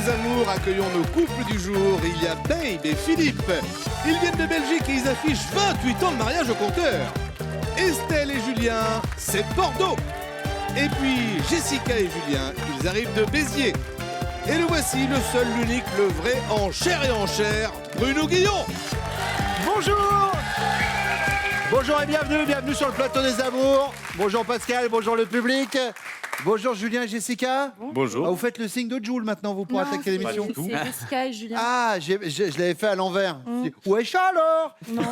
aux amours, accueillons nos couples du jour. Il y a Babe et Philippe. Ils viennent de Belgique et ils affichent 28 ans de mariage au compteur. Estelle et Julien, c'est Bordeaux. Et puis Jessica et Julien, ils arrivent de Béziers. Et le voici, le seul, l'unique, le vrai, en chair et en chair, Bruno Guillon. Bonjour. Bonjour et bienvenue sur le plateau des amours. Bonjour Pascal, bonjour le public. Bonjour Julien et Jessica. Bonjour. Ah, vous faites le signe de Jules maintenant, vous, pour attaquer l'émission. C'est Jessica et Julien. Ah, je l'avais fait à l'envers. Wesh alors Non.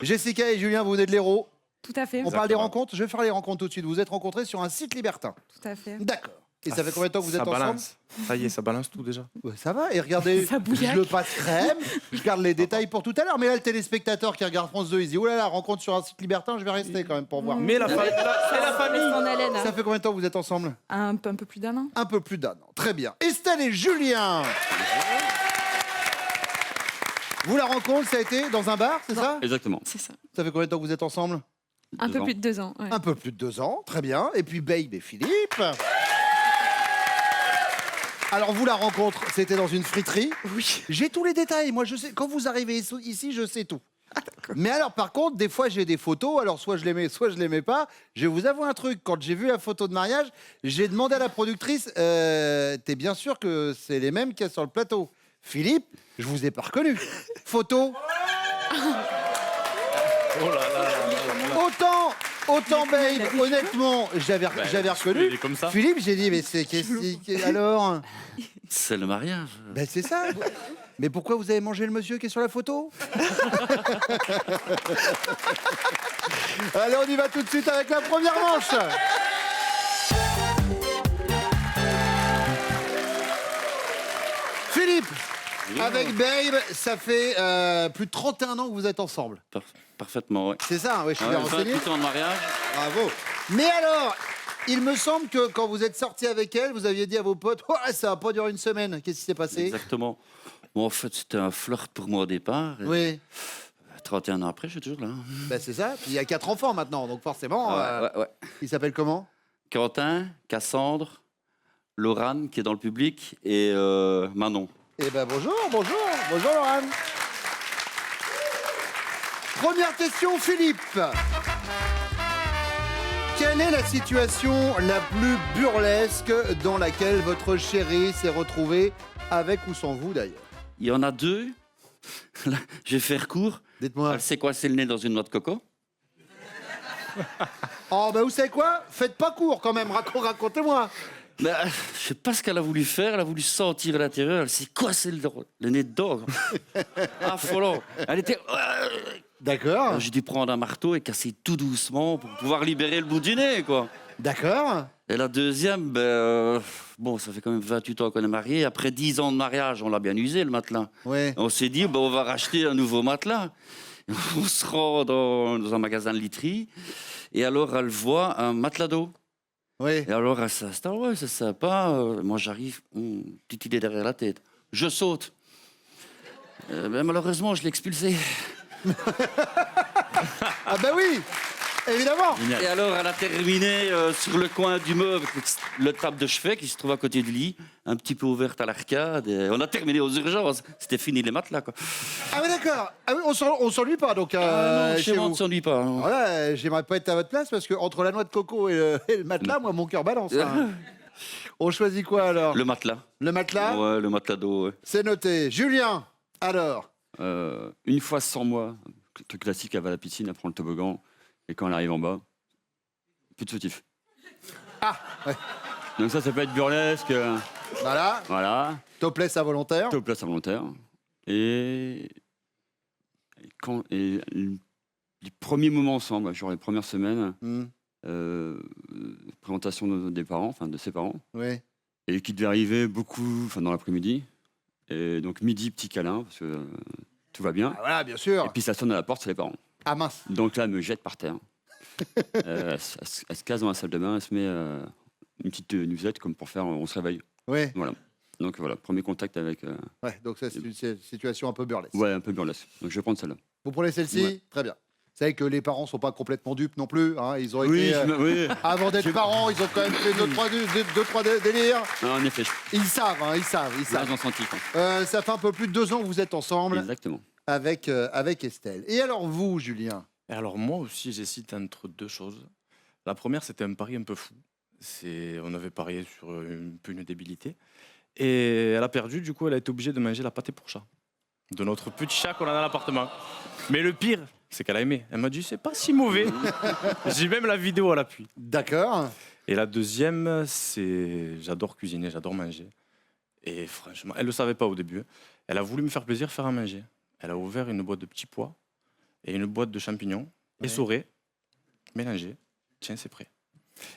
Jessica et Julien, vous venez de l'Hérault. Tout à fait. On parle des rencontres. Je vais faire les rencontres tout de suite. Vous vous êtes rencontrés sur un site libertin. Tout à fait. D'accord. Et ça fait combien de temps que vous êtes Ça ensemble? balance. Ça y est, ça balance tout déjà. Ouais, ça va. Et regardez, Ça bouillaque. je le passe crème. Je garde les détails pour tout à l'heure. Mais là, le téléspectateur qui regarde France 2, il se dit, oh là là, rencontre sur un site libertin, je vais rester quand même pour voir. Mais la famille. C'est la famille. En haleine. Ça fait combien de temps que vous êtes ensemble? Un peu plus d'un an. Un peu plus d'un an. Très bien. Estelle et Julien. Vous, la rencontre, ça a été dans un bar, c'est ça? Exactement. C'est ça. Ça fait combien de temps que vous êtes ensemble? Un peu ans. plus de 2 ans. Ouais. Un peu plus de 2 ans. Très bien. Et puis Babe et Philippe. Alors vous, la rencontre, c'était dans une friterie? Oui. J'ai tous les détails. Moi, je sais. Quand vous arrivez ici, je sais tout. Mais alors, par contre, des fois, j'ai des photos. Alors, soit je les mets, soit je les mets pas. Je vais vous avouer un truc. Quand j'ai vu la photo de mariage, j'ai demandé à la productrice, t'es bien sûr que c'est les mêmes qu'il y a sur le plateau? Philippe, je vous ai pas reconnu. Photo. Autant Babe, honnêtement, j'avais reconnu. il est comme ça. Philippe, j'ai dit, mais c'est alors? C'est le mariage. Ben c'est ça. Mais pourquoi vous avez mangé le monsieur qui est sur la photo? Allez, on y va tout de suite avec la première manche. Philippe, avec Babe, ça fait plus de 31 ans que vous êtes ensemble. Parfaitement, ouais. C'est ça, ouais, je suis bien renseigné. 28 ans de mariage. Bravo. Mais alors, il me semble que quand vous êtes sorti avec elle, vous aviez dit à vos potes, oh, ça va pas durer une semaine. Qu'est-ce qui s'est passé? Exactement. Bon, en fait, c'était un flirt pour moi au départ. Oui, 31 ans après, je suis toujours là. ben c'est ça. Puis il y a 4 enfants maintenant, donc forcément. Ouais. Il s'appelle comment? Quentin, Cassandre, Laurane, qui est dans le public, et Manon. Eh ben bonjour Laurent. Première question, Philippe. Quelle est la situation la plus burlesque dans laquelle votre chérie s'est retrouvée, avec ou sans vous d'ailleurs? Il y en a 2. Là, je vais faire court. Dites-moi. Elle s'est coincée le nez dans une noix de coco. Oh ben vous savez quoi? Faites pas court quand même, racontez-moi. Mais, je sais pas ce qu'elle a voulu faire. Elle a voulu sentir à l'intérieur. Elle s'est coincée le nez dedans. Affolant. Elle était... D'accord. J'ai dû prendre un marteau et casser tout doucement pour pouvoir libérer le bout du nez, quoi. D'accord. Et la deuxième, bon, ça fait quand même 28 ans qu'on est mariés. Après 10 ans de mariage, on l'a bien usé, le matelas. Ouais. On s'est dit, on va racheter un nouveau matelas. On se rend dans un magasin de literie. Et alors, elle voit un matelas d'eau. Oui. Et alors, elle s'installe, ouais, c'est sympa. Moi, j'arrive, petite idée derrière la tête. Je saute. Mais malheureusement, je l'ai expulsé. Ah ben oui, évidemment. Et alors, elle a terminé sur le coin du meuble, le table de chevet qui se trouve à côté du lit, un petit peu ouverte à l'arcade. Et on a terminé aux urgences. C'était fini les matelas, quoi. Ah oui d'accord. Ah oui, on s'ennuie pas donc. Non, chez chez moi, on vous. ne s'ennuie pas. Non. Voilà, j'aimerais pas être à votre place parce que entre la noix de coco et le matelas, moi mon cœur balance. Hein. On choisit quoi alors? Le matelas. Le matelas. Ouais, le matelas d'eau, ouais. C'est noté. Julien, alors. Une fois sans moi, le truc classique, elle va à la piscine, elle prend le toboggan, et quand elle arrive en bas, plus de soutif. Ah, ouais. Donc ça peut être burlesque, Voilà. voilà, Topless involontaire. topless involontaire. Et les premiers moments ensemble, genre les premières semaines, Hmm, présentation des parents, enfin de ses parents, oui. et qui devait arriver beaucoup, enfin dans l'après-midi. Et donc midi, petit câlin, parce que tout va bien. Ah, voilà, bien sûr. Et puis ça sonne à la porte, c'est les parents. Ah mince. Donc là, elle me jette par terre. Elle se casse dans la salle de bain, elle se met une petite nuisette comme pour faire on se réveille. Oui. Voilà. Donc voilà, premier contact avec. Ouais, donc ça c'est une situation un peu burlesque. Ouais, un peu burlesque. Donc je vais prendre celle-là. Vous prenez celle-ci? Ouais. Très bien. savez que les parents sont pas complètement dupes non plus. Hein. Ils ont Oui, été, oui. avant d'être parents, ils ont quand même fait deux, trois délires. En effet, Ils savent, hein, ils savent. j'en senti. Quoi. Ça fait un peu plus de 2 ans que vous êtes ensemble Exactement. avec Estelle. Et alors vous, Julien? Et alors moi aussi, j'hésite entre 2 choses. La première, c'était un pari un peu fou. On avait parié sur une débilité. Et elle a perdu, du coup, elle a été obligée de manger la pâtée pour chat. De notre petit chat qu'on a dans l'appartement. Mais le pire, c'est qu'elle a aimé. Elle m'a dit, c'est pas si mauvais. J'ai même la vidéo à l'appui. D'accord. Et la deuxième, c'est j'adore cuisiner, j'adore manger. Et franchement, elle ne le savait pas au début. Elle a voulu me faire plaisir, faire à manger. Elle a ouvert une boîte de petits pois et une boîte de champignons, essorés, mélangés. Tiens, c'est prêt.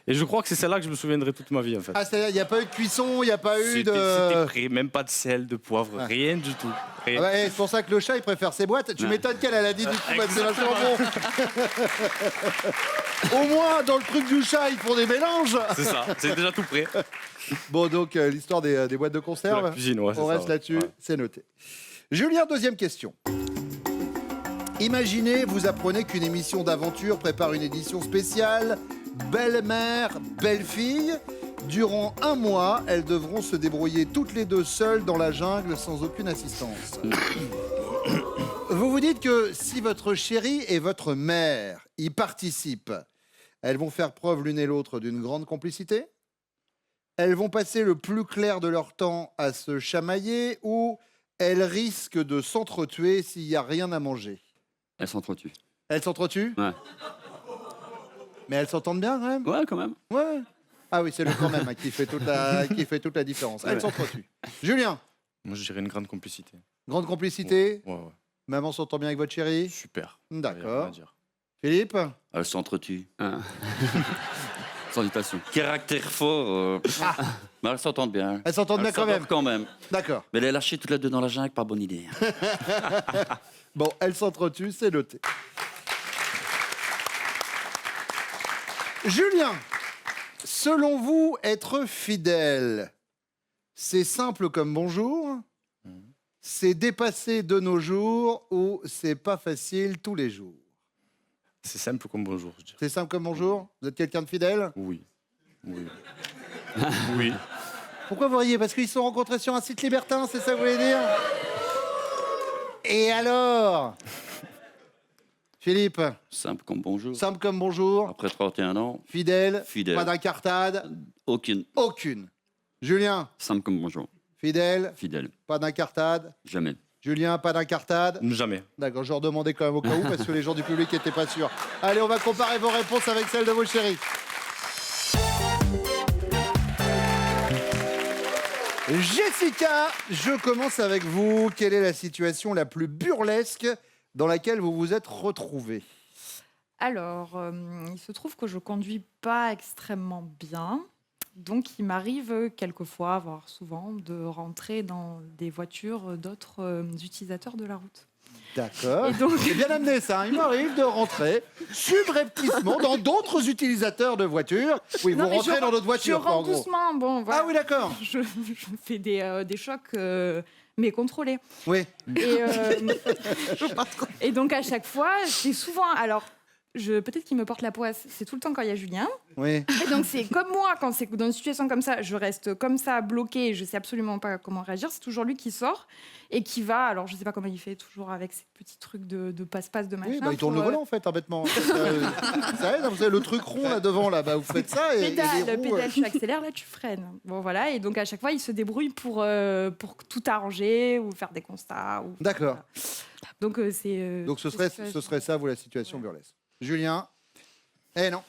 Et je crois que c'est celle-là que je me souviendrai toute ma vie, en fait. Ah, c'est-à-dire, il n'y a pas eu de cuisson, il n'y a pas eu C'était de... prêt, même pas de sel, de poivre, rien du tout. Rien. Ah ouais, c'est pour ça que le chat, il préfère ses boîtes. Tu m'étonnes qu'elle a dit du coup, bah, c'est vachement bon. Au moins, dans le truc du chat, ils font des mélanges. C'est ça, c'est déjà tout prêt. Bon, donc, l'histoire des boîtes de conserve. La cuisine, ouais, c'est on ça, reste ouais. là-dessus, Ouais. c'est noté. Julien, deuxième question. Imaginez, vous apprenez qu'une émission d'aventure prépare une édition spéciale belle-mère, belle-fille. Durant 1 mois, elles devront se débrouiller toutes les deux seules dans la jungle sans aucune assistance. Vous vous dites que si votre chérie et votre mère y participent, elles vont faire preuve l'une et l'autre d'une grande complicité. Elles vont passer le plus clair de leur temps à se chamailler ou elles risquent de s'entretuer s'il n'y a rien à manger. Elle s'entretue. Elles s'entretuent? Ouais. Mais elles s'entendent bien quand même? Ouais, quand même. Ouais. Ah oui, c'est le quand même hein, qui fait toute la différence. Elles s'entretuent. Julien, Moi, je dirais une grande complicité. grande complicité. Ouais. Maman s'entend bien avec votre chérie. Super. D'accord. Y a rien à dire. Philippe? Elle s'entretue. Hein. Sans hésitation. Caractère fort. Mais elles s'entendent bien. Elles s'entendent bien Elles quand même. s'adorent quand même. D'accord. Mais les lâcher toutes les deux dans la jungle, pas bonne idée. Bon, elles s'entretuent, c'est noté. Julien, selon vous, être fidèle, c'est simple comme bonjour, c'est dépassé de nos jours ou c'est pas facile tous les jours? C'est simple comme bonjour, je dirais. C'est simple comme bonjour? Vous êtes quelqu'un de fidèle? Oui. Oui. Oui. Pourquoi vous riez? Parce qu'ils se sont rencontrés sur un site libertin, c'est ça que vous voulez dire? Et alors? Philippe, Simple comme bonjour. simple comme bonjour, Après 31 ans, fidèle, Fidèle. pas d'incartade, aucune. aucune. Julien, Simple comme bonjour. fidèle, Fidèle. pas d'incartade. Jamais. Julien, pas d'incartade. Jamais. D'accord, je redemandais quand même au cas où parce que les gens du public n'étaient pas sûrs. Allez, on va comparer vos réponses avec celles de vos chéris. Jessica, je commence avec vous. Quelle est la situation la plus burlesque dans laquelle vous vous êtes retrouvée? Alors, il se trouve que je conduis pas extrêmement bien. Donc, il m'arrive quelquefois, voire souvent, de rentrer dans des voitures d'autres utilisateurs de la route. D'accord. Et donc- C'est bien amené ça. Il m'arrive de rentrer subrepticement dans d'autres utilisateurs de voitures. Oui, Non, vous mais rentrez je dans notre Je voiture, quoi, en rentre gros. doucement, bon, voilà. Ah oui, d'accord. Je fais des chocs, mais contrôlés. Oui. Et, et donc, à chaque fois, c'est souvent... Alors, peut-être qu'il me porte la poisse, c'est tout le temps quand il y a Julien. Oui. Et donc, c'est comme moi, quand c'est dans une situation comme ça, je reste comme ça, bloquée, je sais absolument pas comment réagir. C'est toujours lui qui sort et qui va, alors je sais pas comment il fait, toujours avec ces petits trucs de passe-passe, de machin. Oui, bah, il tourne le pour, volant en fait, hein, bêtement. Ça aide, hein, vous savez, le truc rond là devant, là, bah, vous faites ça et, les roues, pédale, tu accélères, là tu freines. Bon voilà, et donc à chaque fois il se débrouille pour tout arranger ou faire des constats. D'accord. Donc c'est. Donc ce serait ça, vous, la situation burlesque. Julien? Eh non.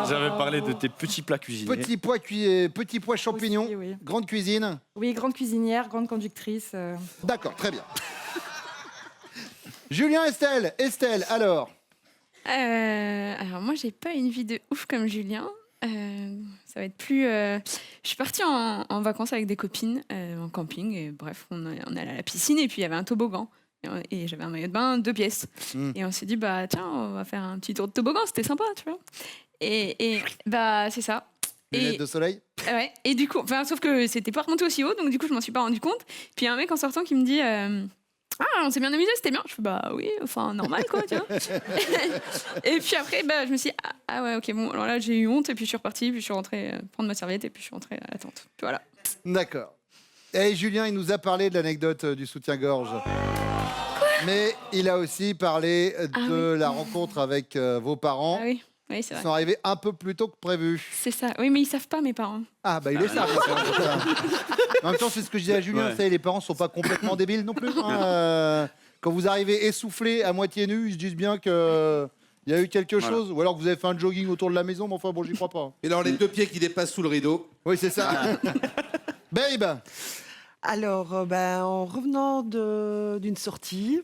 J'avais parlé de tes petits plats cuisinés. Petits pois champignons, Aussi, oui. grande cuisine. Oui, grande cuisinière, grande conductrice. D'accord, très bien. Julien, Estelle, alors? Alors moi, j'ai pas une vie de ouf comme Julien. Ça va être plus... Je suis partie en vacances avec des copines en camping. Et bref, on est allé à la piscine et puis il y avait un toboggan. Et j'avais un maillot de bain, 2 pièces. Et on s'est dit, bah tiens, on va faire un petit tour de toboggan. C'était sympa, tu vois. Et bah c'est ça. Lunettes de soleil? Ouais. Et du coup, sauf que c'était pas remonté aussi haut, donc du coup, je m'en suis pas rendu compte. Puis il y a un mec en sortant qui me dit... on s'est bien amusé, c'était bien. Je fais bah oui, enfin normal quoi, tu vois. Et puis après, je me suis dit, ah ouais, ok, bon, alors là j'ai eu honte, et puis je suis repartie, puis je suis rentrée prendre ma serviette, et puis je suis rentrée à la tente. Puis voilà. D'accord. Et Julien, il nous a parlé de l'anecdote du soutien-gorge. Mais il a aussi parlé de la rencontre avec vos parents. Ah oui, c'est Ils vrai. sont arrivés un peu plus tôt que prévu. C'est ça. Oui, mais ils savent pas, mes parents. Ah, bah il est ça. En même temps, c'est ce que je disais à Julien, vous savez, les parents sont pas complètement débiles non plus. Hein. Quand vous arrivez essoufflé, à moitié nu, ils se disent bien que il y a eu quelque chose. Ou alors que vous avez fait un jogging autour de la maison, mais enfin bon, j'y crois pas. Et alors, les 2 pieds qui dépassent sous le rideau. Oui, c'est ça. Babe, Alors, en revenant d'une sortie,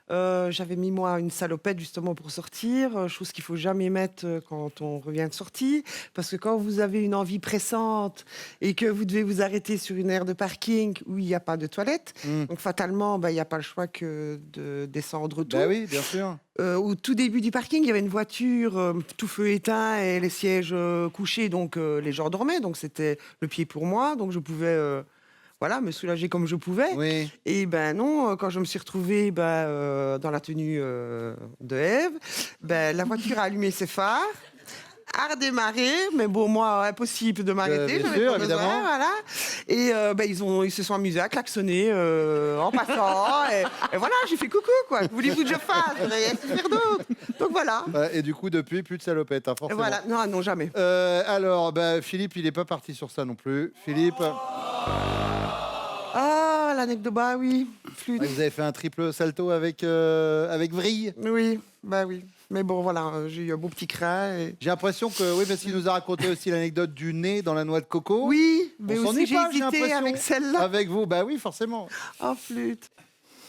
j'avais mis moi une salopette justement pour sortir, chose qu'il faut jamais mettre quand on revient de sortie, parce que quand vous avez une envie pressante et que vous devez vous arrêter sur une aire de parking où il n'y a pas de toilette, donc fatalement, il n'y a pas le choix que de descendre tout. bah oui, bien sûr. Au tout début du parking, il y avait une voiture tout feu éteint et les sièges couchés, donc les gens dormaient, donc c'était le pied pour moi, donc je pouvais me soulager comme je pouvais. Oui. Et non, quand je me suis retrouvée dans la tenue de Ève, la voiture a allumé ses phares, a redémarré, mais bon, moi, impossible de m'arrêter. Bien j'avais sûr, pas besoin, évidemment. voilà. Et ils se sont amusés à klaxonner en passant. Et voilà, j'ai fait coucou, quoi. Que voulez-vous que je fasse? Je n'aurais rien pu faire d'autre. Donc voilà. Ouais, et du coup, depuis, plus de salopette, hein, Et forcément. voilà, non, jamais. Alors, Philippe, il n'est pas parti sur ça non plus. Philippe, Ah, l'anecdote, oui, flûte. vous avez fait un triple salto avec vrille. Oui, oui. Mais bon, voilà, j'ai eu un beau petit crin. Et... J'ai l'impression que, oui, parce qu'il nous a raconté aussi l'anecdote du nez dans la noix de coco. Oui, mais On aussi j'ai s'ennuie pas, j'ai hésité l'impression. avec celle-là. Avec vous, bah oui, forcément. Oh, flûte.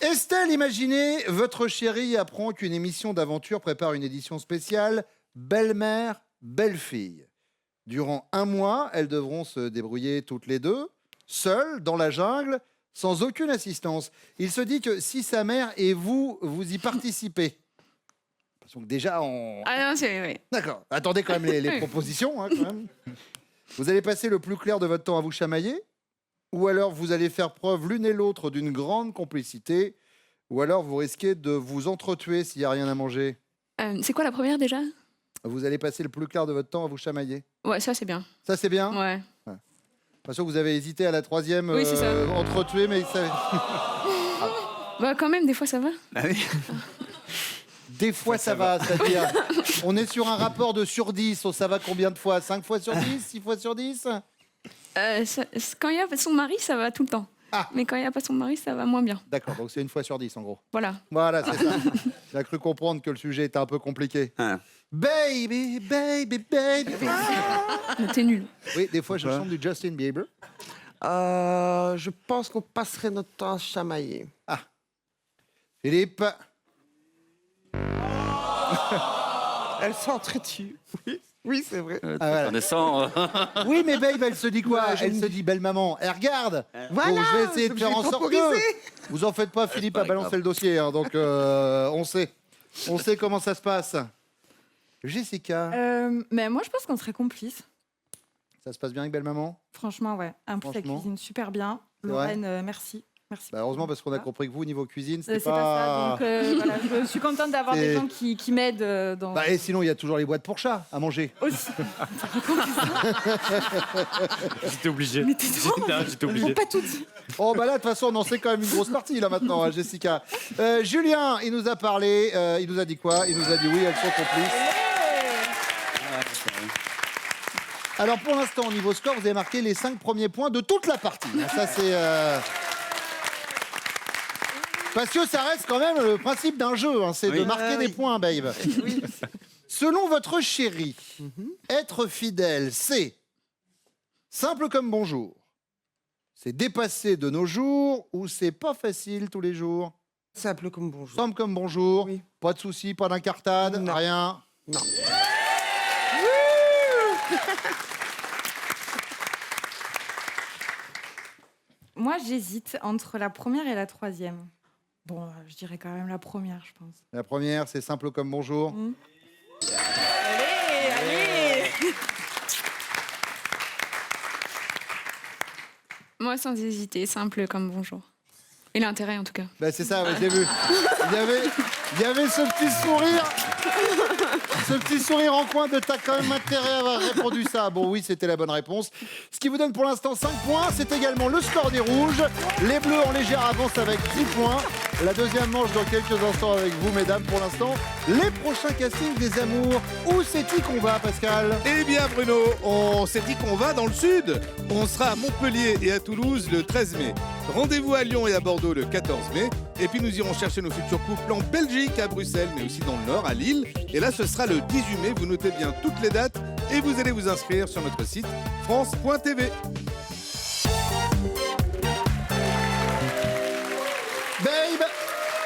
Estelle, imaginez, votre chérie apprend qu'une émission d'aventure prépare une édition spéciale Belle-mère, belle-fille. Durant 1 mois, elles devront se débrouiller toutes les deux, seules, dans la jungle, sans aucune assistance. Il se dit que si sa mère et vous y participez. Donc déjà, Ah non, c'est... Oui. D'accord. Attendez quand même les propositions. Hein, quand même. Vous allez passer le plus clair de votre temps à vous chamailler, ou alors vous allez faire preuve l'une et l'autre d'une grande complicité, ou alors vous risquez de vous entretuer s'il n'y a rien à manger. C'est quoi la première déjà? Vous allez passer le plus clair de votre temps à vous chamailler. Ouais, ça c'est bien. Ça, c'est bien. Ouais. Parce que vous avez hésité à la 3e Oui, c'est ça. entretuer, mais ça... Quand même, des fois ça va. Des fois, ça va. C'est-à-dire, on est sur un rapport de sur 10. Ça va combien de fois? 5 fois sur 10? 6 fois sur 10? Quand il y a son mari, ça va tout le temps. Ah. Mais quand il n'y a pas son mari, ça va moins bien. D'accord, donc c'est 1 fois sur 10 en gros. Voilà. Voilà, c'est ça. J'ai cru comprendre que le sujet était un peu compliqué. Ah. Baby, baby, baby. Mais t'es nul. Oui, des fois, je chante du Justin Bieber. Je pense qu'on passerait notre temps à se chamailler. Philippe, Elle s'entretue. Oui, c'est vrai. voilà. Connaissant, Oui, mais Babe, elle se dit quoi? Ouais, Elle se dit belle maman. Elle regarde. Voilà, Donc, je vais essayer de donc faire je en vais sorte temporiser. que... Vous en faites pas, Philippe pas a balancé grave. le dossier. Hein, donc, on sait. On sait comment ça se passe. Jessica, Mais moi, je pense qu'on serait complices. ça se passe bien avec belle maman? Franchement, ouais. En plus, elle Franchement. cuisine super bien. C'est vrai Lorraine, merci. Merci. Bah, heureusement, parce qu'on a compris que vous, niveau cuisine, C'est c'était pas ça. Donc, voilà, je suis contente d'avoir C'est- des gens qui m'aident dans. Bah, et sinon, il y a toujours les boîtes pour chats à manger. Aussi. J'étais obligé. Mais t'es drôle. J'étais Ils n'ont pas tout dit. Oh, bah là, de toute façon, on en sait quand même une grosse partie, là, maintenant, hein, Jessica. Julien, il nous a parlé. Il nous a dit quoi? Il nous a dit oui, elles sont complices. Alors, pour l'instant, au niveau score, vous avez marqué les 5 premiers points de toute la partie. Ça, c'est... Parce que ça reste quand même le principe d'un jeu, hein, c'est de Oui. marquer des points, babe. Selon votre chérie, être fidèle, c'est simple comme bonjour, c'est dépassé de nos jours ou c'est pas facile tous les jours? Simple comme bonjour. Simple comme bonjour, Oui. pas de soucis, pas d'incartade, Non. rien. Non. Moi, j'hésite entre la première et la 3e. Bon, je dirais quand même la première, je pense. La première, c'est simple comme bonjour. Allez, allez. Moi, sans hésiter, simple comme bonjour. Il a intérêt en tout cas. Bah, c'est ça, ouais, je l'ai vu. Il y avait ce petit sourire. Ce petit sourire en coin de t'as quand même intérêt à avoir répondu ça. Bon, oui, c'était la bonne réponse. Ce qui vous donne pour l'instant 5 points. C'est également le score des rouges. Les bleus en légère avance avec 10 points. La deuxième manche dans quelques instants avec vous, mesdames. Pour l'instant, les prochains castings des amours. Où c'est-il qu'on va, Pascal? Eh bien Bruno, on s'est dit qu'on va dans le sud. On sera à Montpellier et à Toulouse le 13 mai. Rendez-vous à Lyon et à Bordeaux le 14 mai. Et puis nous irons chercher nos futurs couples en Belgique, à Bruxelles, mais aussi dans le Nord, à Lille. Et là, ce sera le 18 mai. Vous notez bien toutes les dates et vous allez vous inscrire sur notre site france.tv. Babe,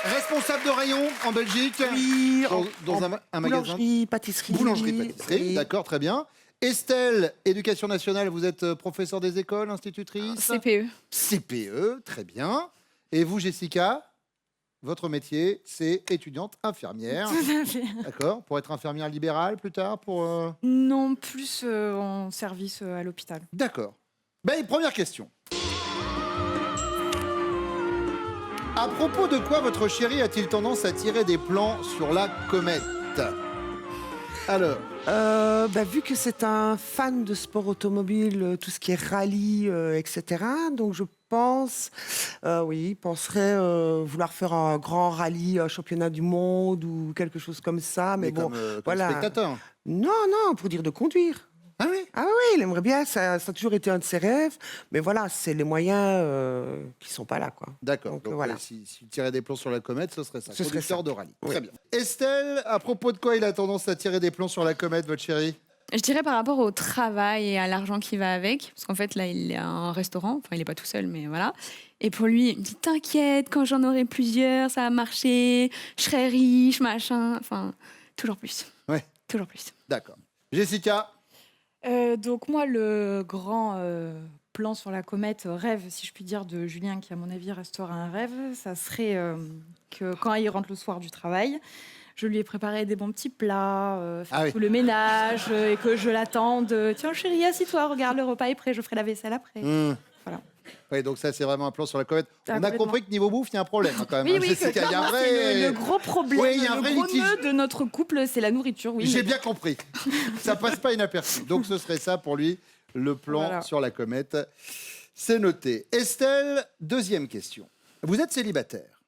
responsable de rayon en Belgique. Oui, Dans un magasin. Boulangerie, pâtisserie. Boulangerie-pâtisserie, Oui. d'accord, très bien. Estelle, éducation nationale, vous êtes professeur des écoles, institutrice CPE. CPE, très bien. Et vous, Jessica, votre métier, c'est étudiante infirmière. Tout à fait. D'accord. Pour être infirmière libérale plus tard pour, Non, plus en service à l'hôpital. D'accord. Ben, première question. À propos de quoi votre chéri a-t-il tendance à tirer des plans sur la comète? Alors, Vu que c'est un fan de sport automobile, tout ce qui est rallye, etc., donc je pense, oui, il penserait vouloir faire un grand rallye, un championnat du monde ou quelque chose comme ça. Mais bon, comme voilà. spectateur. Non, pour dire de conduire. Ah oui? Ah oui, il aimerait bien, ça a toujours été un de ses rêves. Mais voilà, c'est les moyens qui sont pas là, quoi. D'accord. Donc, Donc, voilà. si tu tirais des plans sur la comète, ce serait ça. Ce serait Conducteur ça. de rallye. Oui. Très bien. Estelle, à propos de quoi il a tendance à tirer des plans sur la comète, votre chéri? Je dirais par rapport au travail et à l'argent qui va avec, parce qu'en fait là il est à un restaurant, enfin il est pas tout seul mais voilà. Et pour lui il me dit t'inquiète, quand j'en aurai plusieurs ça va marcher, je serai riche machin, enfin toujours plus. Ouais. Toujours plus. D'accord. Jessica? Donc moi, le grand plan sur la comète, rêve, si je puis dire, de Julien, qui à mon avis restera un rêve, ça serait que quand il rentre le soir du travail, je lui ai préparé des bons petits plats, fait tout le ménage, et que je l'attende. Tiens chérie, assis-toi, regarde, le repas est prêt, je ferai la vaisselle après. Voilà. Oui, donc ça, c'est vraiment un plan sur la comète. Ah, On a complètement. compris que niveau bouffe, il y a un problème hein, quand même. Oui, hein, oui, Jessica, il y a un vrai... c'est le gros problème, Oui, il y a un le vrai gros litige. nœud de notre couple, c'est la nourriture. Oui, J'ai mais- bien compris. Ça passe pas inaperçu. Donc ce serait ça pour lui, le plan Voilà. sur la comète. C'est noté. Estelle, deuxième question. Vous êtes célibataire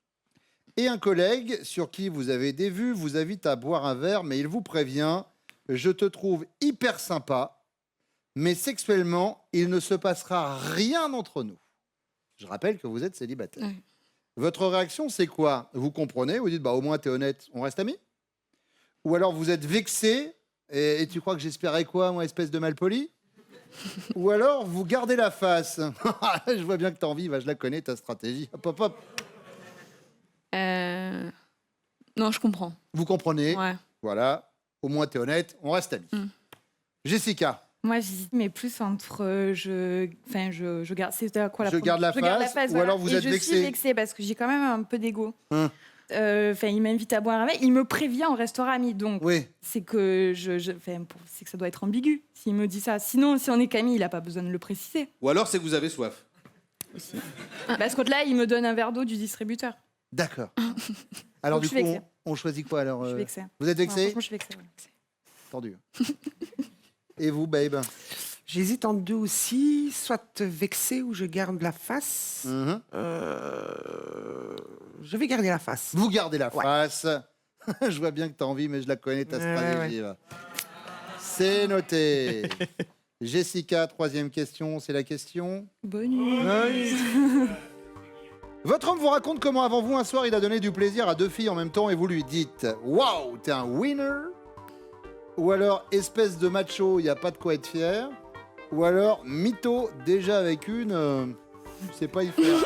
et un collègue sur qui vous avez des vues vous invite à boire un verre, mais il vous prévient « Je te trouve hyper sympa, mais sexuellement, il ne se passera rien entre nous. » Je rappelle que vous êtes célibataire. Oui. Votre réaction, c'est quoi? Vous comprenez, vous dites bah, « Au moins, t'es honnête, on reste amis ?» Ou alors vous êtes vexé et tu crois que j'espérais quoi, moi, espèce de malpoli? Ou alors vous gardez la face. Je vois bien que t'as envie, je la connais, ta stratégie. Hop, hop, hop. Non, je comprends. Vous comprenez? Ouais. Voilà. Au moins, t'es honnête, on reste amis. Jessica, Moi, j'hésite, mais plus entre je garde. C'est à quoi la Je première- garde la face, ou alors vous Et êtes je vexée. suis vexée parce que j'ai quand même un peu d'ego. Hein. Il m'invite à boire un verre, il me prévient, on restera amis. Donc, oui. c'est que c'est que ça doit être ambigu s'il me dit ça. Sinon, si on est qu'amis, il n'a pas besoin de le préciser. Ou alors c'est que vous avez soif. Parce que là, il me donne un verre d'eau du distributeur. D'accord. Alors, Donc, du je suis coup, vexée. on choisit quoi alors Je suis vexée. Vous êtes Non, vexé? franchement, je suis vexée. Ouais. Tendu. Et vous, babe? J'hésite entre deux aussi, soit vexé ou je garde la face. Mhm. Je vais garder la face. Vous gardez la Ouais. face. Je vois bien que tu as envie, mais je la connais, ta Ouais, stratégie. là. C'est noté. Jessica, troisième question, c'est la question. Bonne nuit. Votre homme vous raconte comment avant vous, un soir, il a donné du plaisir à deux filles en même temps et vous lui dites « Waouh, t'es un winner !» Ou alors « Espèce de macho, il n'y a pas de quoi être fier !» Ou alors « Mytho, déjà avec une, je sais pas y faire. »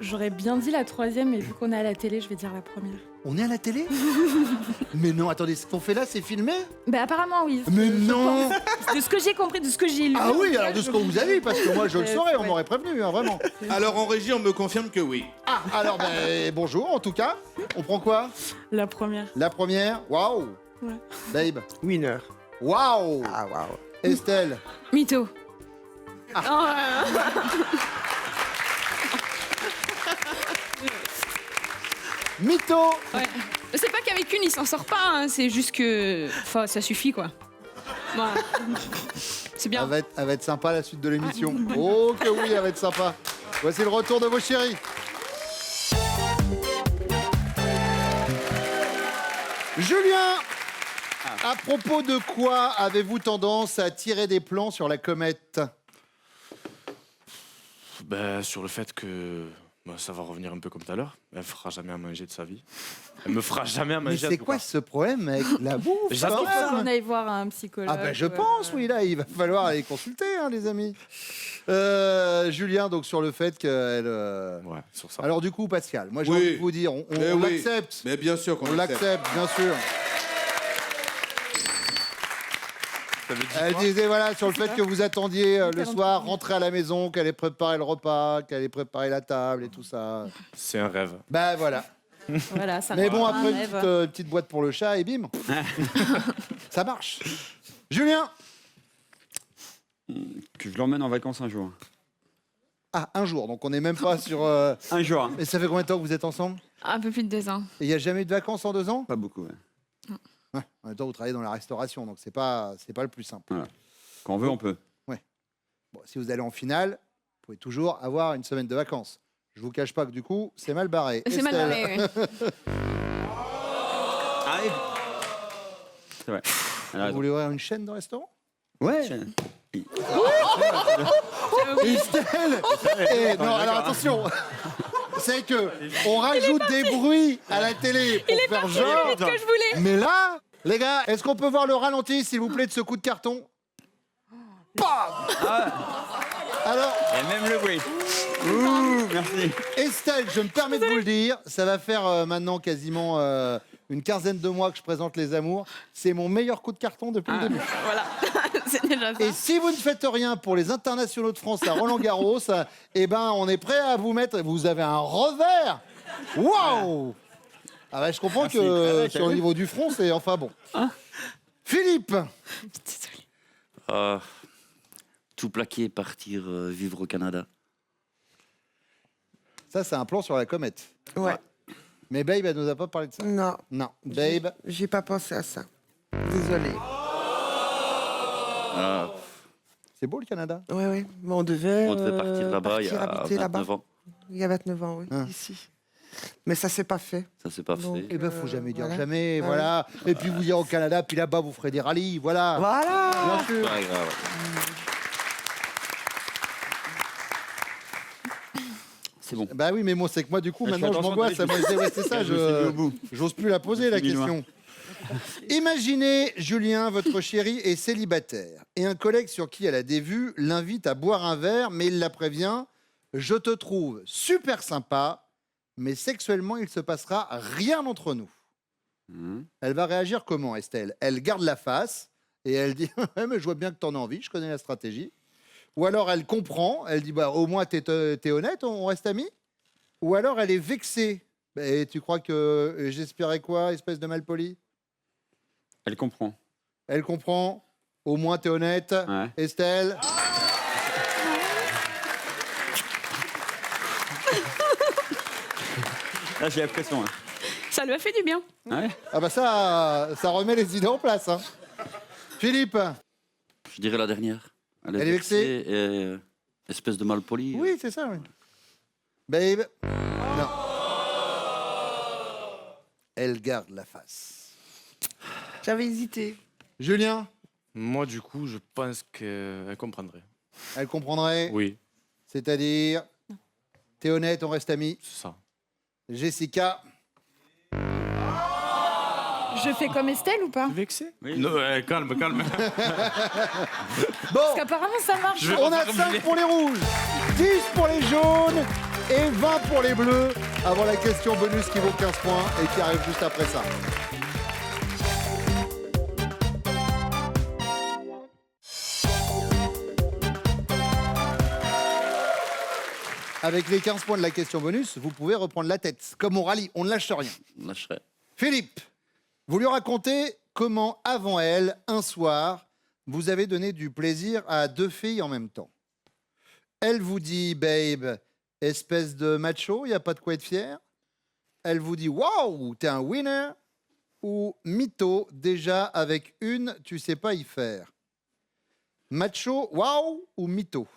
J'aurais bien dit la troisième, mais vu qu'on est à la télé, je vais dire la première. On est à la télé? Mais non, attendez, ce qu'on fait là, c'est filmé? Ben apparemment, oui. Mais Je non! pense. De ce que j'ai compris, de ce que j'ai lu. Ah oui, alors de ce qu'on vous a dit, parce que moi je le saurais, on Ouais. m'aurait prévenu, hein, vraiment. Alors en régie, on me confirme que oui. Ah, alors ben, bonjour en tout cas. On prend quoi? La première. La première, waouh! Ouais. Babe, Winner. waouh! Ah, waouh. Estelle, Mytho. Mytho. Ouais. C'est pas qu'avec une, il s'en sort pas, hein, c'est juste que. Enfin, ça suffit, quoi. Voilà. C'est bien. Elle va être sympa la suite de l'émission. Oh que oui, elle va être sympa. Voici le retour de vos chéris. Julien, à propos de quoi avez-vous tendance à tirer des plans sur la comète? Ben, sur le fait que ça va revenir un peu comme tout à l'heure. Elle fera jamais à manger de sa vie. Elle me fera jamais à Mais manger. c'est quoi ce problème avec la bouffe? J'adore quand Il faut même qu'on aille voir un psychologue. Ah ben je pense, oui, là, il va falloir aller consulter, hein, les amis. Julien, donc sur le fait qu'elle... Ouais, sur ça. Alors du coup, Pascal, moi j'ai Oui. envie de vous dire, on Eh oui. l'accepte. Mais bien sûr qu'on On l'accepte, bien sûr. Ça veut dire Elle quoi disait, voilà, sur le fait que vous attendiez le 40 soir, rentrer à la maison, qu'elle ait préparé le repas, qu'elle ait préparé la table et tout ça. C'est un rêve. Ben voilà. Voilà, ça Mais bon, rend un après, une rêve. petite boîte pour le chat et bim. Ça marche. Julien. Que je l'emmène en vacances un jour. Ah, un jour, donc on n'est même pas sur... Un jour, hein. Et ça fait combien de temps que vous êtes ensemble? Un peu plus de 2 ans. Et il n'y a jamais eu de vacances en 2 ans? Pas beaucoup, ouais. Ouais. En même temps, vous travaillez dans la restauration, donc c'est pas le plus simple. Voilà. Quand on veut, on peut. Bon, si vous allez en finale, vous pouvez toujours avoir une semaine de vacances. Je vous cache pas que du coup, c'est mal barré. C'est mal Estelle. barré, oui. Allez. C'est vrai. Elle a Vous raison. voulez ouvrir une chaîne de restaurant? Ouais. Estelle. Non, alors attention. C'est que on rajoute des bruits à la télé pour faire genre. Que je voulais. Mais là, les gars, est-ce qu'on peut voir le ralenti, s'il vous plaît, de ce coup de carton? Bam. Alors, Et même le bruit. Ouh, merci. Estelle, je me permets de vous le dire, ça va faire maintenant quasiment une quinzaine de mois que je présente Les Amours. C'est mon meilleur coup de carton depuis le début. Voilà. C'est déjà ça. Et si vous ne faites rien pour les internationaux de France à Roland-Garros, eh ben, on est prêt à vous mettre. Vous avez un revers. Waouh. Ah bah, je comprends Merci. que Ouais, sur le niveau du front, c'est enfin bon. Philippe. Désolée. Tout plaquer et partir vivre au Canada. Ça, c'est un plan sur la comète. Ouais. Mais Babe, elle nous a pas parlé de ça. Non, Non. Babe. j'ai pas pensé à ça. Désolée. Ah, C'est beau le Canada. Ouais, ouais. Mais on devait partir là-bas il y partir a habiter 29 ans. Il y a 29 ans, oui, Hein. ici. Mais ça s'est pas fait. Ça s'est pas Donc, fait. Eh ben, faut jamais dire voilà. jamais, Ah voilà. Et puis vous irez au Canada, puis là-bas, vous ferez des rallyes, voilà. Voilà. Bien sûr. Pas grave. C'est bon. Bah oui, mais moi, c'est que moi, du coup, Je fais maintenant, je attention, m'angoisse. attendez, Moi, c'est ça, je me suis mis au bout. j'ose plus la poser, la Je me suis mis question. Imaginez, Julien, votre chérie est célibataire et un collègue sur qui elle a des vues l'invite à boire un verre, mais il la prévient, je te trouve super sympa, mais sexuellement, il se passera rien entre nous. Mhm. Elle va réagir comment, Estelle? Elle garde la face et elle dit ouais, mais je vois bien que t'en as envie, je connais la stratégie. Ou alors elle comprend, elle dit bah, au moins t'es honnête, on reste amis. Ou alors elle est vexée. Et tu crois que j'espérais quoi, espèce de malpoli? Elle comprend. Elle comprend, au moins t'es honnête. Ouais. Estelle. Là, j'ai la pression. Hein. Ça lui a fait du bien. Ouais. Ah bah ça remet les idées en place. Hein. Philippe. Je dirais la dernière. Elle est vexée et, espèce de malpoli. Oui, c'est ça, oui. Babe. Non. Elle garde la face. J'avais hésité. Julien, Moi, du coup, je pense qu'elle comprendrait. elle comprendrait. Oui, C'est-à-dire, t'es honnête, on reste amis. c'est ça. Jessica, Je fais comme Estelle ou pas? Vexé Oui. Non, calme, calme. bon, Parce qu'apparemment ça marche. on a 5 pour les rouges, 10 pour les jaunes et 20 pour les bleus avant la question bonus qui vaut 15 points et qui arrive juste après ça. Avec les 15 points de la question bonus, vous pouvez reprendre la tête. Comme au rallye, on ne lâche rien. On lâcherait. Philippe, vous lui racontez comment, avant elle, un soir, vous avez donné du plaisir à 2 filles en même temps. Elle vous dit, babe, espèce de macho, il n'y a pas de quoi être fier. elle vous dit waouh, t'es un winner, ou mytho, déjà avec une, tu sais pas y faire. Macho, waouh ou mytho?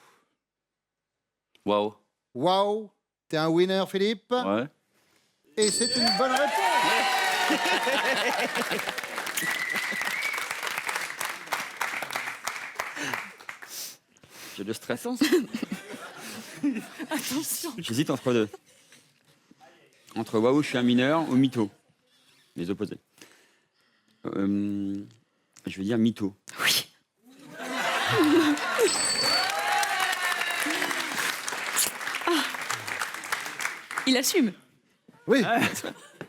Waouh. Waouh, t'es un winner, Philippe. Ouais. Et c'est une bonne réponse. J'ai le stress. Attention. J'hésite entre deux. Entre waouh, je suis un mineur ou mytho. Les opposés. Je vais dire mytho. Oui. Il assume. Oui.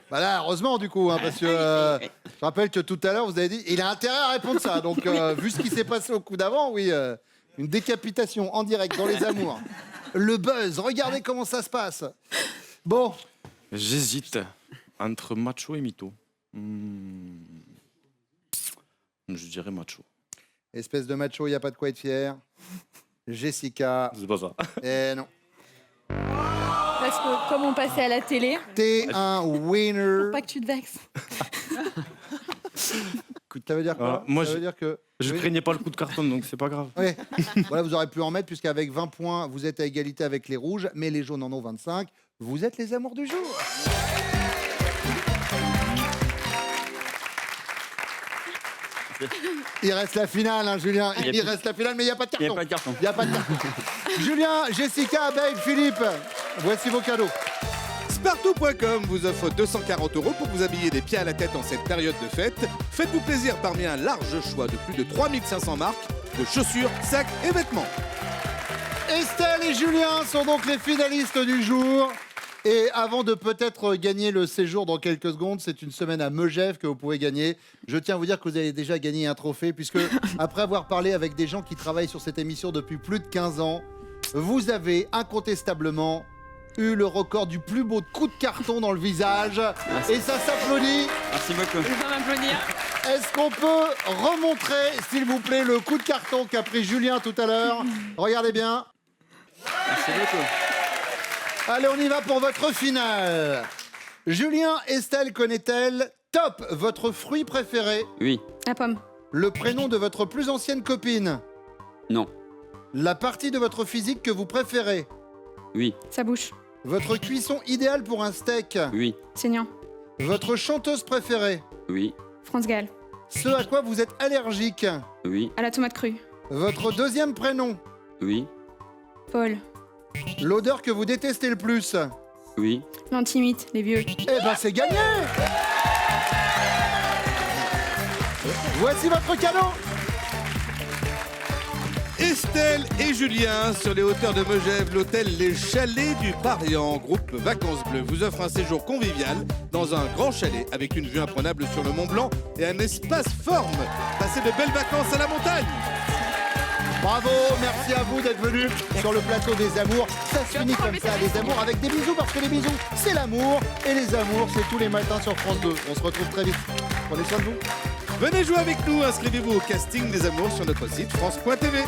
Bah là, heureusement, du coup, hein, parce que je rappelle que tout à l'heure, vous avez dit il a intérêt à répondre ça. Donc, vu ce qui s'est passé au coup d'avant, oui, une décapitation en direct dans les amours. Le buzz, regardez comment ça se passe. Bon, J'hésite entre macho et mytho. Je dirais macho. espèce de macho, il n'y a pas de quoi être fier. Jessica, C'est pas ça. non. Parce que comme on passait à la télé, T'es un winner. pas que tu te vexes. Ça veut dire quoi? Moi, ça veut dire que... Je Oui. craignais pas le coup de carton, donc c'est pas grave. Ouais. Voilà, vous aurez pu en mettre, puisqu'avec 20 points, vous êtes à égalité avec les rouges, mais les jaunes en ont 25. Vous êtes les amours du jour. Il reste la finale, hein, Julien. Il reste la finale, mais il n'y a pas de Il n'y a carton. pas de carton. Il n'y a pas de carton. Julien, Jessica, Abeille, Philippe, voici vos cadeaux. Spartou.com vous offre 240 € pour vous habiller des pieds à la tête en cette période de fête. Faites-vous plaisir parmi un large choix de plus de 3500 marques de chaussures, sacs et vêtements. Estelle et Julien sont donc les finalistes du jour. Et avant de peut-être gagner le séjour dans quelques secondes, c'est une semaine à Megève que vous pouvez gagner. Je tiens à vous dire que vous avez déjà gagné un trophée, puisque après avoir parlé avec des gens qui travaillent sur cette émission depuis plus de 15 ans, vous avez incontestablement eu le record du plus beau coup de carton dans le visage. Et ça s'applaudit. Merci beaucoup. Je vais m'applaudir. Est-ce qu'on peut remontrer, s'il vous plaît, le coup de carton qu'a pris Julien tout à l'heure? Regardez bien. Merci beaucoup. Allez, on y va pour votre finale. Julien, Estelle connaît-elle? Top, votre fruit préféré? Oui. La pomme. Le prénom de votre plus ancienne copine? Non. La partie de votre physique que vous préférez? Oui. Sa bouche. Votre cuisson idéale pour un steak? Oui. Saignant. Votre chanteuse préférée? Oui. France Gall. Ce à quoi vous êtes allergique? Oui. À la tomate crue. Votre deuxième prénom? Oui. Paul. L'odeur que vous détestez le plus? Oui. L'antimite. Les vieux. Eh ben, c'est gagné! Voici votre cadeau! Estelle et Julien, sur les hauteurs de Megève, l'hôtel Les Chalets du Parian, groupe Vacances Bleues, vous offre un séjour convivial dans un grand chalet avec une vue imprenable sur le Mont Blanc et un espace forme. Passez de belles vacances à la montagne. Bravo, merci à vous d'être venus sur le plateau des amours. Ça se finit comme ça, les amours, avec des bisous, parce que les bisous, c'est l'amour. Et les amours, c'est tous les matins sur France 2. On se retrouve très vite. Prenez soin de vous. Venez jouer avec nous, inscrivez-vous au casting des amours sur notre site France.tv.